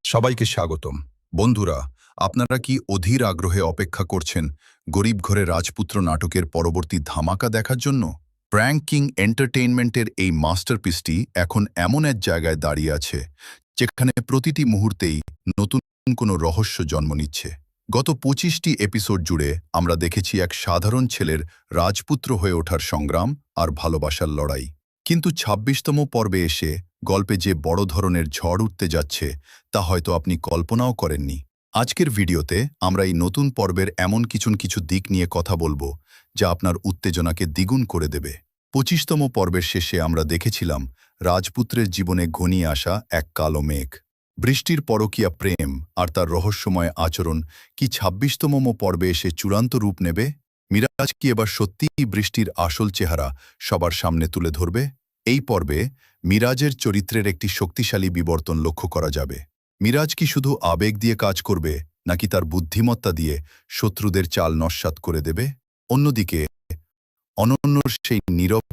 সবাইকে স্বাগতম। বন্ধুরা, আপনারা কি অধীর আগ্রহে অপেক্ষা করছেন গরিব ঘরে রাজপুত্র নাটকের পরবর্তী ধামাকা দেখার জন্য? প্র্যাঙ্ক কিং এন্টারটেইনমেন্টের এই মাস্টারপিসটি এখন এমন এক জায়গায় দাঁড়িয়ে আছে যেখানে প্রতিটি মুহূর্তেই নতুন কোনো রহস্য জন্ম নিচ্ছে। গত ২৫টি এপিসোড জুড়ে আমরা দেখেছি এক সাধারণ ছেলের রাজপুত্র হয়ে ওঠার সংগ্রাম আর ভালোবাসার লড়াই। কিন্তু ২৬তম পর্বে এসে গল্পে যে বড় ধরনের ঝড় উঠতে যাচ্ছে তা হয়তো আপনি কল্পনাও করেননি। আজকের ভিডিওতে আমরা এই নতুন পর্বের এমন কিছু দিক নিয়ে কথা বলবো যা আপনার উত্তেজনাকে দ্বিগুণ করে দেবে। ২৫তম পর্বের শেষে আমরা দেখেছিলাম রাজপুত্রের জীবনে ঘনিয়ে আসা এক কালো মেঘ। বৃষ্টির পরকীয়া প্রেম আর তার রহস্যময় আচরণ কি ২৬তম পর্বে এসে চূড়ান্ত রূপ নেবে? মিরাজ কি এবার সত্যিই বৃষ্টির আসল চেহারা সবার সামনে তুলে ধরবে? এই পর্বে মিরাজের চরিত্রের একটি শক্তিশালী বিবর্তন লক্ষ্য করা যাবে। মিরাজ কি শুধু আবেগ দিয়ে কাজ করবে নাকি তার বুদ্ধিমত্তা দিয়ে শত্রুদের চাল নস্যাৎ করে দেবে? অন্যদিকে অনন্যর সেই নীরব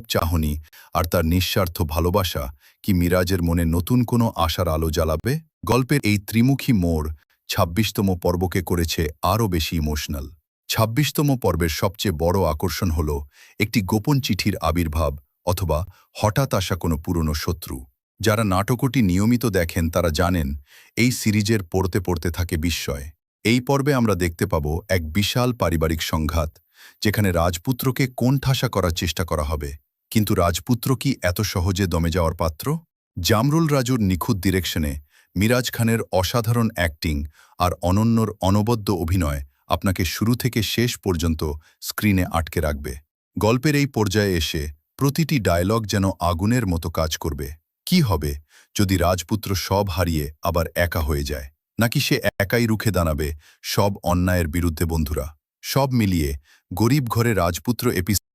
চাহনি আর তার নিঃস্বার্থ ভালোবাসা কি মিরাজের মনে নতুন কোনো আশার আলো জ্বালাবে? গল্পের এই ত্রিমুখী মোড় ২৬তম পর্বকে করেছে আরও বেশি ইমোশনাল। ২৬তম পর্বের সবচেয়ে বড় আকর্ষণ হল একটি গোপন চিঠির আবির্ভাব অথবা হঠাৎ আসা কোনো পুরনো শত্রু। যারা নাটকটি নিয়মিত দেখেন তারা জানেন এই সিরিজের পড়তে থাকে বিস্ময়। এই পর্বে আমরা দেখতে পাব এক বিশাল পারিবারিক সংঘাত যেখানে রাজপুত্রকে কোণঠাসা করার চেষ্টা করা হবে। কিন্তু রাজপুত্র কি এত সহজে দমে যাওয়ার পাত্র? জামরুল রাজুর নিখুঁত ডিরেকশনে মিরাজ খানের অসাধারণ অ্যাক্টিং আর অনন্যর অনবদ্য অভিনয় আপনাকে শুরু থেকে শেষ পর্যন্ত স্ক্রিনে আটকে রাখবে। গল্পের এই পর্যায়ে এসে প্রতিটি ডায়লগ যেন আগুনের মতো কাজ করবে। কি হবে যদি রাজপুত্র সব হারিয়ে আবার একা হয়ে যায়? নাকি সে একাই রুখে দাঁড়াবে সব অন্যায়ের বিরুদ্ধে? বন্ধুরা, সব মিলিয়ে গরিব ঘরে রাজপুত্র এপিসোড